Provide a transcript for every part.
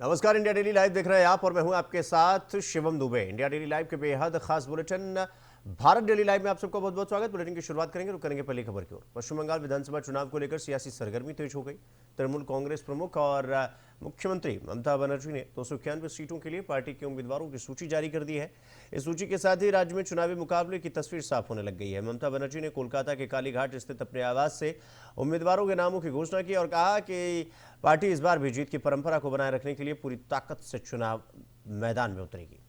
नमस्कार, India daily live देख रहे हैं आप और मैं हूं आपके साथ Shivam Dubey. India daily live के बेहद खास बुलेटिन भारत डेली लाइव में आप सबका बहुत बहुत स्वागत। बुलेटिन की शुरुआत करेंगे करेंगे पहली खबर की ओर। पश्चिम बंगाल विधानसभा चुनाव को लेकर सियासी सरगर्मी तेज हो गई। तृणमूल कांग्रेस प्रमुख और मुख्यमंत्री ममता बनर्जी ने 291 सीटों के लिए पार्टी के उम्मीदवारों की सूची जारी कर दी है। इस सूची के साथ ही राज्य में चुनावी मुकाबले की तस्वीर साफ होने लग गई है। ममता बनर्जी ने कोलकाता के कालीघाट स्थित अपने आवास से उम्मीदवारों के नामों की घोषणा की और कहा कि पार्टी इस बार भी जीत की परंपरा को बनाए रखने के लिए पूरी ताकत से चुनाव मैदान में उतरेगी।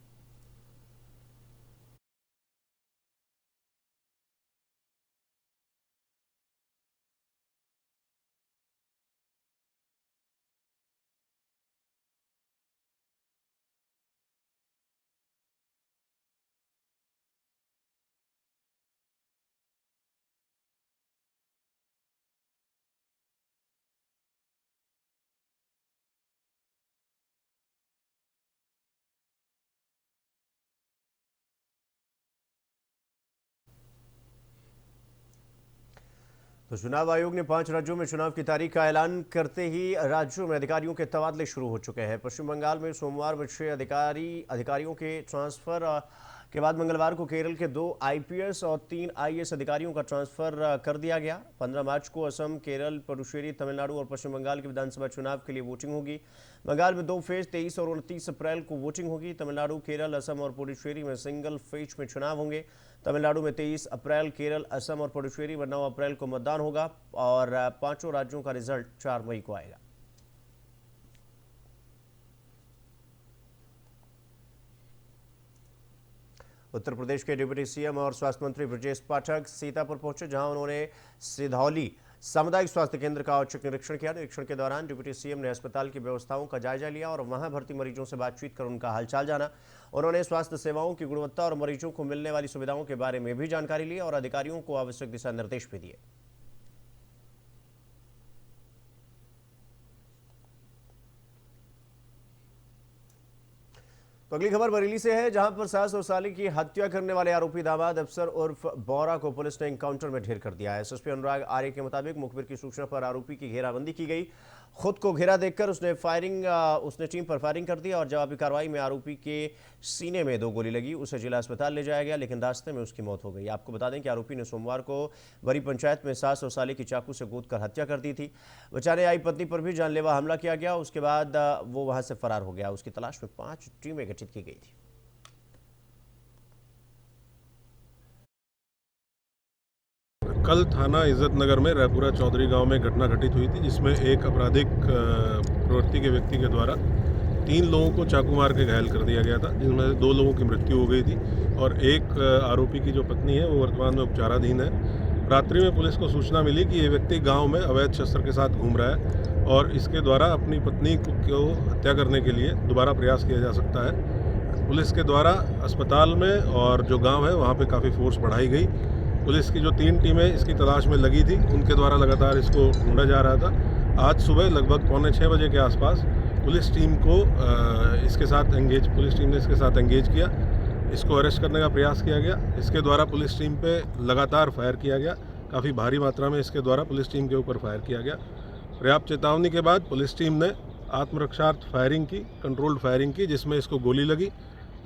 तो चुनाव आयोग ने 5 राज्यों में चुनाव की तारीख का ऐलान करते ही राज्यों में अधिकारियों के तबादले शुरू हो चुके हैं। पश्चिम बंगाल में सोमवार में 6 अधिकारियों के ट्रांसफर के बाद मंगलवार को केरल के 2 आईपीएस और 3 आईएएस अधिकारियों का ट्रांसफर कर दिया गया। 15 मार्च को असम, केरल, पुडुचेरी, तमिलनाडु और पश्चिम बंगाल के विधानसभा चुनाव के लिए वोटिंग होगी। बंगाल में 2 फेज 23 और 29 अप्रैल को वोटिंग होगी। तमिलनाडु, केरल, असम और पुडुचेरी में सिंगल फेज में चुनाव होंगे। तमिलनाडु में 23 अप्रैल, केरल, असम और पुडुचेरी में 9 अप्रैल को मतदान होगा और पांचों राज्यों का रिजल्ट 4 मई को आएगा। उत्तर प्रदेश के डिप्टी सीएम और स्वास्थ्य मंत्री ब्रजेश पाठक सीतापुर पहुंचे, जहां उन्होंने सिधौली सामुदायिक स्वास्थ्य केंद्र का औचक निरीक्षण किया। निरीक्षण के दौरान डिप्टी सीएम ने अस्पताल की व्यवस्थाओं का जायजा लिया और वहां भर्ती मरीजों से बातचीत कर उनका हालचाल जाना। उन्होंने स्वास्थ्य सेवाओं की गुणवत्ता और मरीजों को मिलने वाली सुविधाओं के बारे में भी जानकारी ली और अधिकारियों को आवश्यक दिशा निर्देश भी दिए। तो अगली खबर बरेली से है, जहां पर सास और साली की हत्या करने वाले आरोपी दामाद अफसर उर्फ बोरा को पुलिस ने एनकाउंटर में ढेर कर दिया है। एसएसपी अनुराग आर्य के मुताबिक मुखबिर की सूचना पर आरोपी की घेराबंदी की गई। खुद को घेरा देखकर उसने टीम पर फायरिंग कर दी और जवाबी कार्रवाई में आरोपी के सीने में 2 गोली लगी। उसे जिला अस्पताल ले जाया गया, लेकिन रास्ते में उसकी मौत हो गई। आपको बता दें कि आरोपी ने सोमवार को बरी पंचायत में सास और साली की चाकू से गोदकर हत्या कर दी थी। बचाने आई पत्नी पर भी जानलेवा हमला किया गया। उसके बाद वो वहां से फरार हो गया। उसकी तलाश में 5 टीमें गठित की गई थी। कल थाना इज्जत नगर में रायपुरा चौधरी गांव में घटना घटित हुई थी, जिसमें एक आपराधिक प्रवृत्ति के व्यक्ति के द्वारा 3 लोगों को चाकू मार के घायल कर दिया गया था, जिसमें से 2 लोगों की मृत्यु हो गई थी और एक आरोपी की जो पत्नी है वो वर्तमान में उपचाराधीन है। रात्रि में पुलिस को सूचना मिली कि ये व्यक्ति गांव में अवैध शस्त्र के साथ घूम रहा है और इसके द्वारा अपनी पत्नी को हत्या करने के लिए दोबारा प्रयास किया जा सकता है। पुलिस के द्वारा अस्पताल में और जो गाँव है वहाँ पर काफ़ी फोर्स बढ़ाई गई। पुलिस की जो 3 टीमें इसकी तलाश में लगी थी, उनके द्वारा लगातार इसको ढूंढा जा रहा था। आज सुबह लगभग 5:45 बजे के आसपास पुलिस टीम ने इसके साथ एंगेज किया। इसको अरेस्ट करने का प्रयास किया गया। इसके द्वारा पुलिस टीम पे लगातार फायर किया गया। काफ़ी भारी मात्रा में इसके द्वारा पुलिस टीम के ऊपर फायर किया गया। पर्याप्त चेतावनी के बाद पुलिस टीम ने आत्मरक्षार्थ फायरिंग की, कंट्रोल्ड फायरिंग की, जिसमें इसको गोली लगी।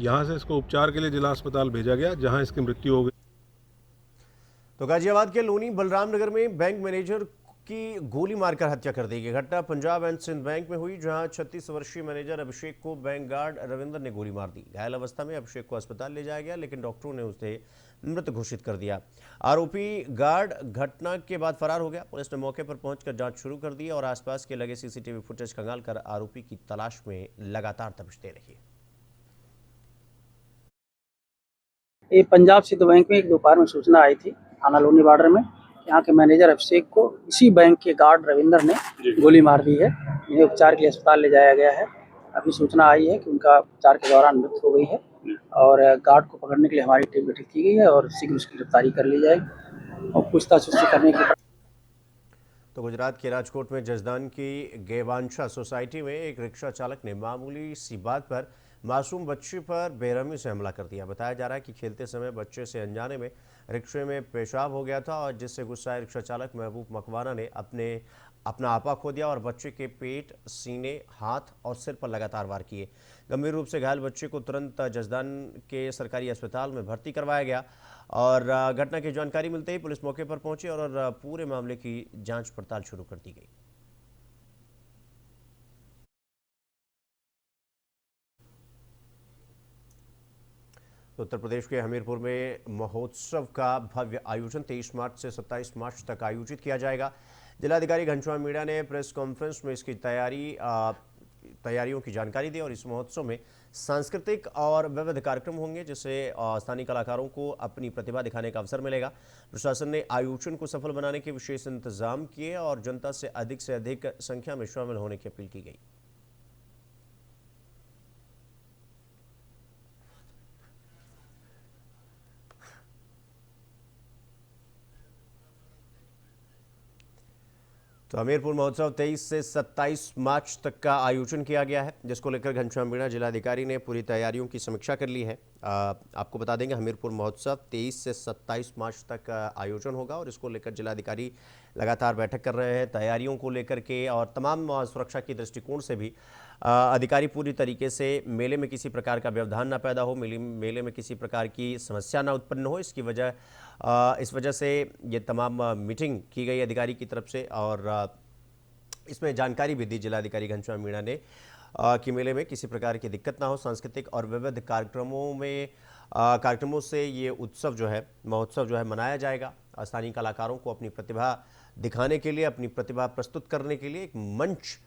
यहाँ से इसको उपचार के लिए जिला अस्पताल भेजा गया, जहाँ इसकी मृत्यु हो गई। तो गाजियाबाद के लोनी बलराम नगर में बैंक मैनेजर की गोली मारकर हत्या कर दी गई। घटना पंजाब एंड सिंध बैंक में हुई, जहां 36 वर्षीय मैनेजर अभिषेक को बैंक गार्ड रविंदर ने गोली मार दी। घायल अवस्था में अभिषेक को अस्पताल ले जाया गया, लेकिन डॉक्टरों ने उसे मृत घोषित कर दिया। आरोपी गार्ड घटना के बाद फरार हो गया। पुलिस ने मौके पर पहुंचकर जांच शुरू कर दी और आसपास के लगे सीसीटीवी फुटेज खंगालकर आरोपी की तलाश में लगातार दबिश दे रही है। ये पंजाब सिंध बैंक में एक दोपहर में सूचना आई थी थाना लोनी बॉर्डर में, यहाँ के मैनेजर अभिषेक को इसी बैंक के गार्ड रविंदर ने गोली मार दी है। इन्हें उपचार के लिए अस्पताल ले जाया गया है। अभी सूचना आई है कि उनका उपचार के दौरान मृत्यु हो गई है और गार्ड को पकड़ने के लिए हमारी टीम गठित की गई है और शीघ्र उसकी गिरफ्तारी कर ली जाएगी और पूछताछ उससे करने की। तो गुजरात के राजकोट में जसदान की गेवांशा सोसाइटी में एक रिक्शा चालक ने मामूली सी बात पर मासूम बच्चे पर बेरहमी से हमला कर दिया। बताया जा रहा है कि खेलते समय बच्चे से अनजाने में रिक्शे में पेशाब हो गया था और जिससे गुस्साए रिक्शा चालक महबूब मकवाना ने अपने अपना आपा खो दिया और बच्चे के पेट, सीने, हाथ और सिर पर लगातार वार किए। गंभीर रूप से घायल बच्चे को तुरंत जसदन के सरकारी अस्पताल में भर्ती करवाया गया और घटना की जानकारी मिलते ही पुलिस मौके पर पहुंची और पूरे मामले की जांच पड़ताल शुरू कर दी गई। तो उत्तर प्रदेश के हमीरपुर में महोत्सव का भव्य आयोजन 23 मार्च से 27 मार्च तक आयोजित किया जाएगा। जिलाधिकारी घनश्याम मीणा ने प्रेस कॉन्फ्रेंस में इसकी तैयारियों की जानकारी दी और इस महोत्सव में सांस्कृतिक और विविध कार्यक्रम होंगे जिससे स्थानीय कलाकारों को अपनी प्रतिभा दिखाने का अवसर मिलेगा। प्रशासन ने आयोजन को सफल बनाने के विशेष इंतजाम किए और जनता से अधिक संख्या में शामिल होने की अपील की गई। तो हमीरपुर महोत्सव 23 से 27 मार्च तक का आयोजन किया गया है, जिसको लेकर घनश्याम मीणा जिलाधिकारी ने पूरी तैयारियों की समीक्षा कर ली है। आपको बता देंगे हमीरपुर महोत्सव 23 से 27 मार्च तक आयोजन होगा और इसको लेकर जिलाधिकारी लगातार बैठक कर रहे हैं तैयारियों को लेकर के और तमाम सुरक्षा की दृष्टिकोण से भी अधिकारी पूरी तरीके से मेले में किसी प्रकार का व्यवधान ना पैदा हो, मेले में किसी प्रकार की समस्या ना उत्पन्न हो। इस वजह से ये तमाम मीटिंग की गई अधिकारी की तरफ से और इसमें जानकारी भी दी जिलाधिकारी घनश्याम मीणा ने कि मेले में किसी प्रकार की दिक्कत ना हो। सांस्कृतिक और विविध कार्यक्रमों से ये उत्सव जो है, महोत्सव जो है मनाया जाएगा। स्थानीय कलाकारों को अपनी प्रतिभा दिखाने के लिए, अपनी प्रतिभा प्रस्तुत करने के लिए एक मंच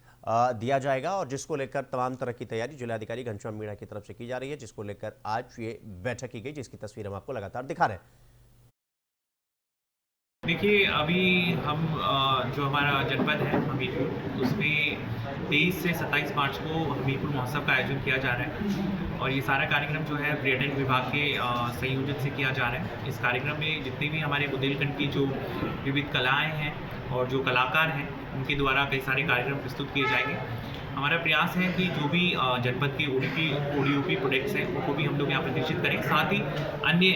दिया जाएगा और जिसको लेकर तमाम तरह की तैयारी जिलाधिकारी घनश्याम मीणा की तरफ से की जा रही है, जिसको लेकर आज ये बैठक की गई, जिसकी तस्वीर हम आपको लगातार दिखा रहे हैं। देखिए, अभी हम जो हमारा जनपद है हमीरपुर, उसमें 23 से 27 मार्च को हमीरपुर महोत्सव का आयोजन किया जा रहा है और ये सारा कार्यक्रम जो है पर्यटन विभाग के संयोजन से किया जा रहा है। इस कार्यक्रम में जितने भी हमारे बुंदेलखंड की जो विविध कलाएं हैं और जो कलाकार हैं, उनके द्वारा कई सारे कार्यक्रम प्रस्तुत किए जाएंगे। हमारा प्रयास है कि जो भी जनपद के ओडीओपी प्रोडक्ट्स हैं उनको भी हम लोग यहाँ प्रदर्शित करें, साथ ही अन्य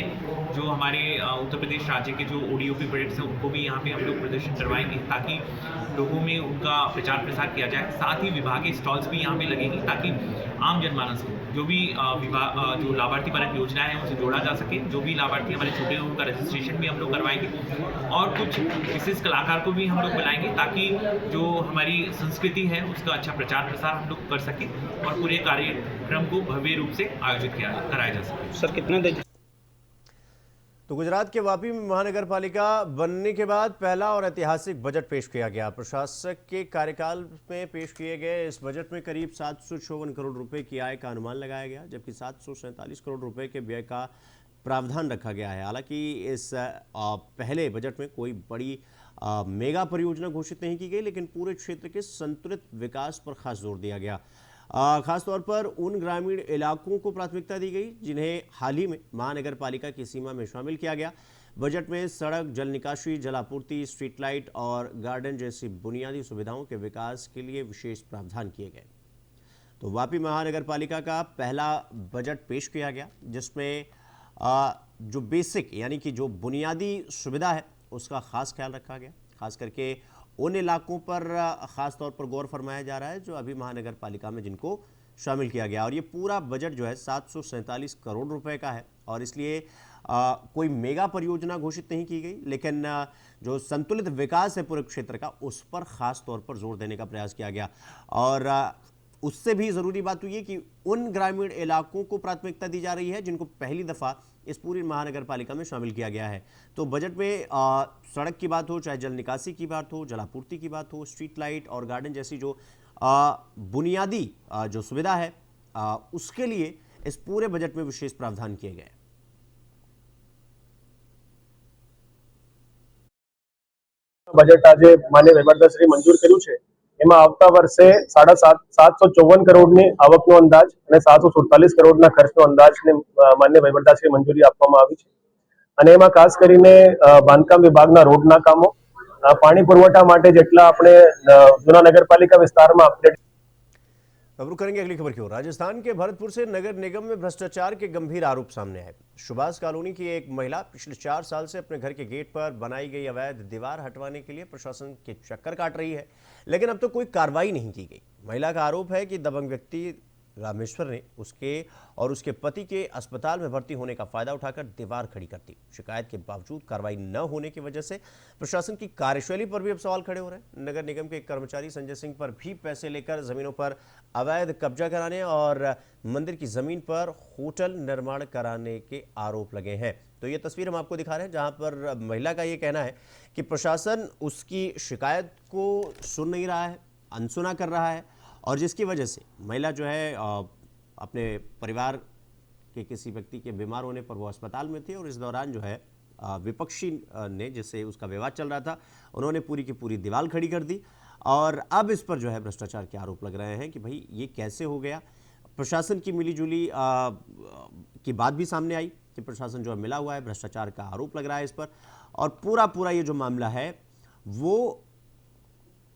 जो हमारे उत्तर प्रदेश राज्य के जो ओडीओपी प्रोडक्ट्स हैं उनको भी यहाँ पे हम लोग प्रदर्शित करवाएंगे ताकि लोगों में उनका प्रचार प्रसार किया जाए। साथ ही विभागीय स्टॉल्स भी यहाँ पे लगेंगी ताकि आम जनमानस को जो भी जो लाभार्थी परक योजना है उनसे जोड़ा जा सके। जो भी लाभार्थी हमारे छूटे हैं उनका रजिस्ट्रेशन भी हम लोग करवाएंगे और कुछ विशेष कलाकार को भी हम लोग बुलाएंगे ताकि जो हमारी संस्कृति है उसका अच्छा प्रचार प्रसार हम लोग कर सकें और पूरे कार्यक्रम को भव्य रूप से आयोजित कराया जा सके। सर कितने दिन? तो गुजरात के वापी में महानगर पालिका बनने के बाद पहला और ऐतिहासिक बजट पेश किया गया। प्रशासक के कार्यकाल में पेश किए गए इस बजट में करीब 754 करोड़ रुपए की आय का अनुमान लगाया गया, जबकि 747 करोड़ रुपए के व्यय का प्रावधान रखा गया है। हालांकि इस पहले बजट में कोई बड़ी मेगा परियोजना घोषित नहीं की गई, लेकिन पूरे क्षेत्र के संतुलित विकास पर खास जोर दिया गया। खासतौर पर उन ग्रामीण इलाकों को प्राथमिकता दी गई जिन्हें हाल ही में महानगर पालिका की सीमा में शामिल किया गया। बजट में सड़क, जल निकासी, जलापूर्ति, स्ट्रीट लाइट और गार्डन जैसी बुनियादी सुविधाओं के विकास के लिए विशेष प्रावधान किए गए। तो वापी महानगर पालिका का पहला बजट पेश किया गया, जिसमें जो बेसिक यानी कि जो बुनियादी सुविधा है उसका खास ख्याल रखा गया। खास करके उन इलाकों पर खास तौर पर गौर फरमाया जा रहा है जो अभी महानगर पालिका में जिनको शामिल किया गया। और ये पूरा बजट जो है 747 करोड़ रुपए का है और इसलिए कोई मेगा परियोजना घोषित नहीं की गई, लेकिन जो संतुलित विकास है पूरे क्षेत्र का उस पर खास तौर पर जोर देने का प्रयास किया गया। और उससे भी ज़रूरी बात हुई है कि उन ग्रामीण इलाकों को प्राथमिकता दी जा रही है जिनको पहली दफ़ा इस पूरी महानगर पालिका में शामिल किया गया है। तो बजट में सड़क की बात हो, चाहे जल निकासी की बात हो, जलापूर्ति की बात हो, स्ट्रीट लाइट और गार्डन जैसी जो बुनियादी जो सुविधा है उसके लिए इस पूरे बजट में विशेष प्रावधान किए गए। बजट आज माननीय વહીવટદારશ્રી મંજૂર કર્યું છે। એમાં આવતા વર્ષે 754 કરોડની આવકનો અંદાજ અને 747 કરોડના ખર્ચનો અંદાજને માનનીય વહીવટદારશ્રી મંજૂરી આપવામાં આવી છે અને એમાં ખાસ કરીને બાંધકામ વિભાગના રોડના કામો, પાણી પુરવઠા માટે જેટલા આપણે જૂના નગરપાલિકા વિસ્તારમાં અપડેટ अब रुक करेंगे अगली खबर की ओर। राजस्थान के भरतपुर से नगर निगम में भ्रष्टाचार के गंभीर आरोप सामने आए। सुभाष कॉलोनी की एक महिला पिछले 4 साल से अपने घर के गेट पर बनाई गई अवैध दीवार हटवाने के लिए प्रशासन के चक्कर काट रही है, लेकिन अब तो कोई कार्रवाई नहीं की गई। महिला का आरोप है कि दबंग व्यक्ति रामेश्वर ने उसके और उसके पति के अस्पताल में भर्ती होने का फायदा उठाकर दीवार खड़ी कर दी। शिकायत के बावजूद कार्रवाई न होने की वजह से प्रशासन की कार्यशैली पर भी अब सवाल खड़े हो रहे हैं। नगर निगम के एक कर्मचारी संजय सिंह पर भी पैसे लेकर जमीनों पर अवैध कब्जा कराने और मंदिर की जमीन पर होटल निर्माण कराने के आरोप लगे हैं। तो ये तस्वीर हम आपको दिखा रहे हैं, जहां पर महिला का ये कहना है कि प्रशासन उसकी शिकायत को सुन नहीं रहा है, अनसुना कर रहा है, और जिसकी वजह से महिला जो है अपने परिवार के किसी व्यक्ति के बीमार होने पर वो अस्पताल में थी, और इस दौरान जो है विपक्षी ने, जिससे उसका विवाद चल रहा था, उन्होंने पूरी की पूरी दीवार खड़ी कर दी। और अब इस पर जो है भ्रष्टाचार के आरोप लग रहे हैं कि भाई ये कैसे हो गया। प्रशासन की मिलीजुली की बात भी सामने आई कि प्रशासन जो है मिला हुआ है, भ्रष्टाचार का आरोप लग रहा है इस पर। और पूरा ये जो मामला है वो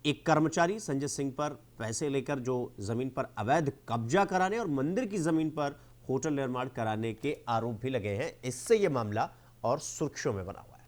एक कर्मचारी संजय सिंह पर पैसे लेकर जो जमीन पर अवैध कब्जा कराने और मंदिर की जमीन पर होटल निर्माण कराने के आरोप भी लगे हैं। इससे यह मामला और सुर्खियों में बना हुआ है।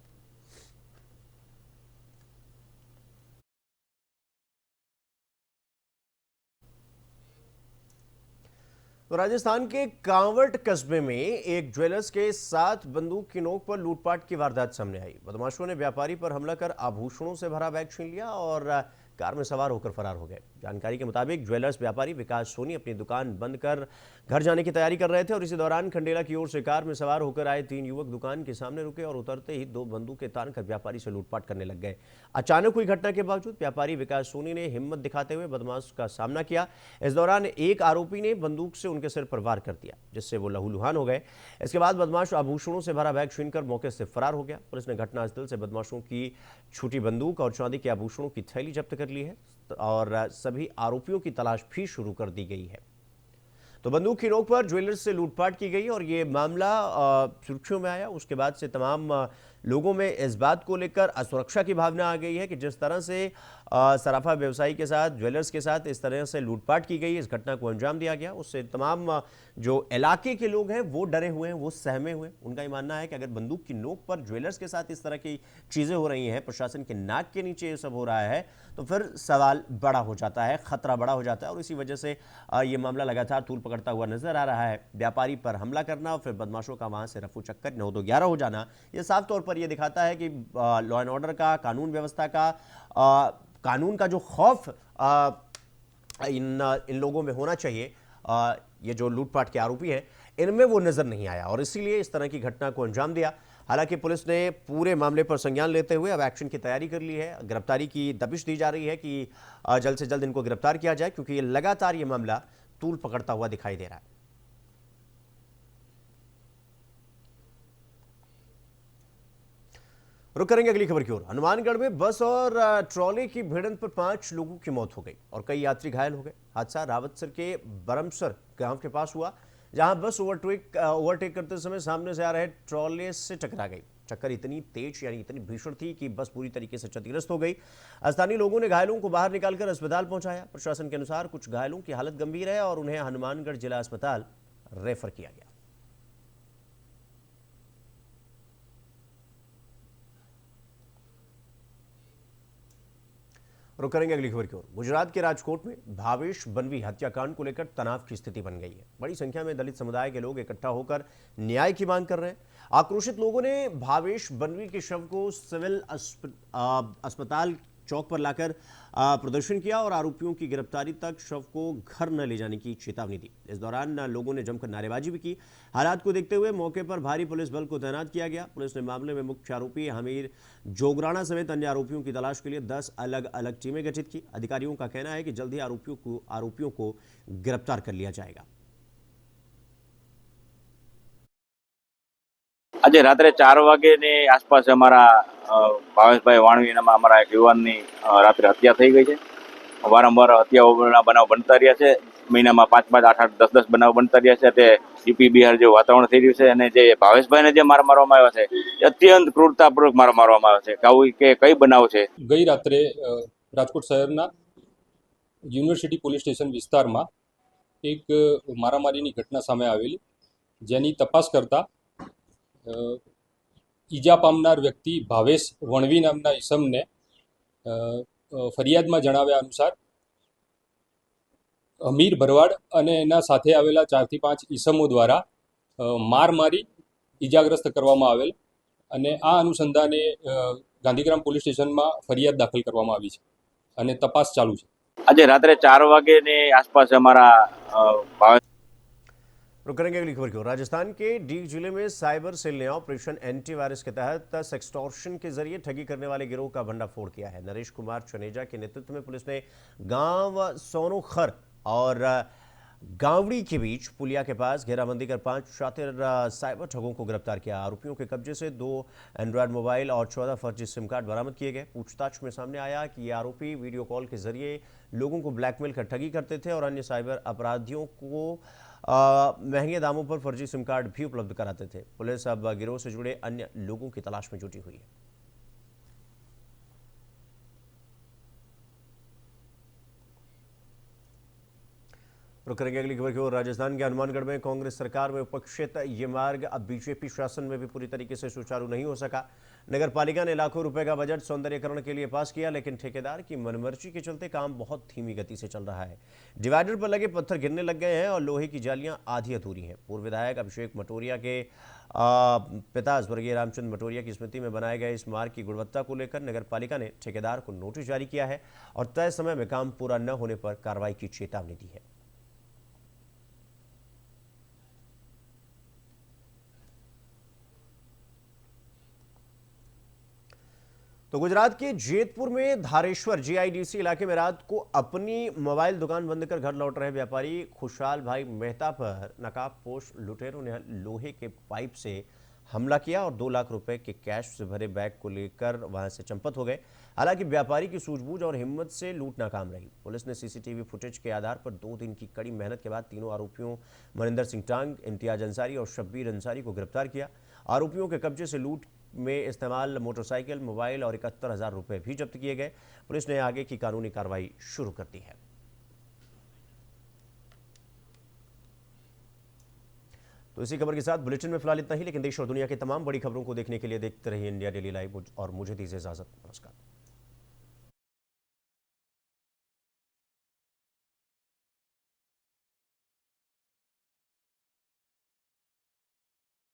तो राजस्थान के कांवट कस्बे में एक ज्वेलर्स के 7 बंदूक की नोक पर लूटपाट की वारदात सामने आई। बदमाशों ने व्यापारी पर हमला कर आभूषणों से भरा बैग छीन लिया और कार में सवार होकर फरार हो गए। जानकारी के मुताबिक ज्वेलर्स व्यापारी विकास सोनी अपनी दुकान बंद कर घर जाने की तैयारी कर रहे थे, और इसी दौरान खंडेला की ओर से कार में सवार होकर आए 3 युवक दुकान के सामने रुके और उतरते ही 2 बंदूकें तानकर व्यापारी से लूटपाट करने लग गए। अचानक हुई घटना के बावजूद व्यापारी विकास सोनी ने हिम्मत दिखाते हुए बदमाश का सामना किया। इस दौरान एक आरोपी ने बंदूक से उनके सिर पर वार कर दिया, जिससे वो लहूलुहान हो गए। इसके बाद बदमाश आभूषणों से भरा बैग छीनकर मौके से फरार हो गया। पुलिस ने घटनास्थल से बदमाशों की छूटी बंदूक और चांदी के आभूषणों की थैली जब्त कर ली है और सभी आरोपियों की तलाश भी शुरू कर दी गई है। तो बंदूक की नोक पर ज्वेलर्स से लूटपाट की गई और ये मामला सुर्खियों में आया। उसके बाद से तमाम लोगों में इस बात को लेकर असुरक्षा की भावना आ गई है कि जिस तरह से सराफा व्यवसायी के साथ, ज्वेलर्स के साथ इस तरह से लूटपाट की गई, इस घटना को अंजाम दिया गया, उससे तमाम जो इलाके के लोग हैं वो डरे हुए हैं, वो सहमे हुए। उनका ये मानना है कि अगर बंदूक की नोक पर ज्वेलर्स के साथ इस तरह की चीज़ें हो रही हैं, प्रशासन के नाक के नीचे ये सब हो रहा है, तो फिर सवाल बड़ा हो जाता है, खतरा बड़ा हो जाता है। और इसी वजह से ये मामला लगातार तूल पकड़ता हुआ नजर आ रहा है। व्यापारी पर हमला करना और फिर बदमाशों का वहां से रफू चक्कर 9 तो 11 हो जाना, यह साफ तौर पर यह दिखाता है कि लॉ एंड ऑर्डर का, कानून व्यवस्था का, कानून का जो खौफ इन लोगों में होना चाहिए, ये जो लूटपाट के आरोपी हैं, इनमें वो नजर नहीं आया और इसीलिए इस तरह की घटना को अंजाम दिया। हालांकि पुलिस ने पूरे मामले पर संज्ञान लेते हुए अब एक्शन की तैयारी कर ली है। गिरफ्तारी की दबिश दी जा रही है कि जल्द से जल्द इनको गिरफ्तार किया जाए, क्योंकि ये लगातार ये मामला तूल पकड़ता हुआ दिखाई दे रहा है। रुक करेंगे अगली खबर की ओर। हनुमानगढ़ में बस और ट्रॉली की भिड़ंत पर 5 लोगों की मौत हो गई और कई यात्री घायल हो गए। हादसा रावतसर के बरमसर गांव के पास हुआ, जहां बस ओवरटेक करते समय सामने से आ रहे ट्रॉले से टकरा गई। टक्कर इतनी तेज यानी इतनी भीषण थी कि बस पूरी तरीके से क्षतिग्रस्त हो गई। स्थानीय लोगों ने घायलों को बाहर निकालकर अस्पताल पहुंचाया। प्रशासन के अनुसार कुछ घायलों की हालत गंभीर है और उन्हें हनुमानगढ़ जिला अस्पताल रेफर किया गया। रुक करेंगे अगली खबर की ओर। गुजरात के राजकोट में भावेश बनवी हत्याकांड को लेकर तनाव की स्थिति बन गई है। बड़ी संख्या में दलित समुदाय के लोग इकट्ठा होकर न्याय की मांग कर रहे हैं। आक्रोशित लोगों ने भावेश बनवी के शव को सिविल अस्पताल चौक पर लाकर प्रदर्शन किया और आरोपियों की गिरफ्तारी तक शव को घर न ले जाने की चेतावनी दी। इस दौरान लोगों ने जमकर नारेबाजी भी की। हालात को देखते हुए मौके पर भारी पुलिस बल को तैनात किया गया। पुलिस ने मामले में मुख्य आरोपी हमीर जोगराना समेत अन्य आरोपियों की तलाश के लिए 10 अलग अलग टीमें गठित की। अधिकारियों का कहना है कि जल्द ही आरोपियों को गिरफ्तार कर लिया जाएगा। આજે રાત્રે 4 વાગ્યાની આસપાસ અમારા ભાવેશભાઈ વાણવીનામાં અમારા એક યુવાનની રાત્રે હત્યા થઈ ગઈ છે। વારંવાર હત્યાઓના બનાવ બનતા રહ્યા છે। મહિનામાં 5-5, 8-8, 10-10 બનાવ બનતા રહ્યા છે। તે યુપી બિહાર જેવું વાતાવરણ થઈ રહ્યું છે અને જે ભાવેશભાઈને જે માર મારવામાં આવ્યો છે એ અત્યંત ક્રૂરતાપૂર્વક માર મારવામાં આવ્યો છે। આવું કે કઈ બનાવ છે? ગઈ રાત્રે રાજકોટ શહેરના યુનિવર્સિટી પોલીસ સ્ટેશન વિસ્તારમાં એક મારામારીની ઘટના સામે આવેલી, જેની તપાસ કરતા ઈજા પામનાર વ્યક્તિ ભાવેશ વણવી નામના ઈસમને ફરિયાદમાં જણાવ્યા અનુસાર અમીર ભરવાડ અને એના સાથે આવેલા 4 થી 5 ઈસમો દ્વારા માર મારી ઈજાગ્રસ્ત કરવામાં આવેલ અને આ અનુસંધાને ગાંધીગ્રામ પોલીસ સ્ટેશનમાં ફરિયાદ દાખલ કરવામાં આવી છે અને તપાસ ચાલુ છે. આજે રાત્રે 4 વાગ્યાની આસપાસ અમારા ભાવેશ रुक करेंगे अगली खबर की ओर। राजस्थान के डीग जिले में साइबर सेल ने ऑपरेशन एंटीवायरस के तहत सेक्सटॉर्शन के जरिए ठगी करने वाले गिरोह का भंडाफोड़ किया है। नरेश कुमार चनेजा के नेतृत्व में पुलिस ने गांव सोनोखर और गांवड़ी के बीच पुलिया के पास घेराबंदी कर 5 शातिर साइबर ठगों को गिरफ्तार किया। आरोपियों के कब्जे से 2 एंड्रॉयड मोबाइल और 14 फर्जी सिम कार्ड बरामद किए गए। पूछताछ में सामने आया कि ये आरोपी वीडियो कॉल के जरिए लोगों को ब्लैकमेल कर ठगी करते थे और अन्य साइबर अपराधियों को महंगे दामों पर फर्जी सिम कार्ड भी उपलब्ध कराते थे। पुलिस अब गिरोह से जुड़े अन्य लोगों की तलाश में जुटी हुई है। रुक करेंगे अगली खबर की ओर। राजस्थान के हनुमानगढ़ में कांग्रेस सरकार में उपक्षित ये मार्ग अब बीजेपी शासन में भी पूरी तरीके से सुचारू नहीं हो सका। नगर पालिका ने लाखों रुपए का बजट सौंदर्यीकरण के लिए पास किया, लेकिन ठेकेदार की मनमर्जी के चलते काम बहुत धीमी गति से चल रहा है। डिवाइडर पर लगे पत्थर गिरने लग गए हैं और लोहे की जालियां आधी अधूरी हैं। पूर्व विधायक अभिषेक मटोरिया के पिता स्वर्गीय रामचंद्र मटोरिया की स्मृति में बनाए गए इस मार्ग की गुणवत्ता को लेकर नगर पालिका ने ठेकेदार को नोटिस जारी किया है और तय समय में काम पूरा न होने पर कार्रवाई की चेतावनी दी है। तो गुजरात के जेतपुर में धारेश्वर जीआईडीसी इलाके में रात को अपनी मोबाइल दुकान बंद कर घर लौट रहे व्यापारी खुशहाल भाई मेहता पर नकाबपोश लुटेरों ने लोहे के पाइप से हमला किया और 2 लाख रुपए के कैश से भरे बैग को लेकर वहां से चंपत हो गए। हालांकि व्यापारी की सूझबूझ और हिम्मत से लूट नाकाम रही। पुलिस ने सीसीटीवी फुटेज के आधार पर 2 दिन की कड़ी मेहनत के बाद तीनों आरोपियों मनिंदर सिंह टांग, इम्तियाज अंसारी और शब्बीर अंसारी को गिरफ्तार किया। आरोपियों के कब्जे से लूट में इस्तेमाल मोटरसाइकिल, मोबाइल और 71,000 रुपए भी जब्त किए गए। पुलिस ने आगे की कानूनी कार्रवाई शुरू कर दी है। तो इसी खबर के साथ बुलेटिन में फिलहाल इतना ही, लेकिन देश और दुनिया की तमाम बड़ी खबरों को देखने के लिए देखते रहिए इंडिया डेली लाइव और मुझे दीजिए इजाजत। नमस्कार।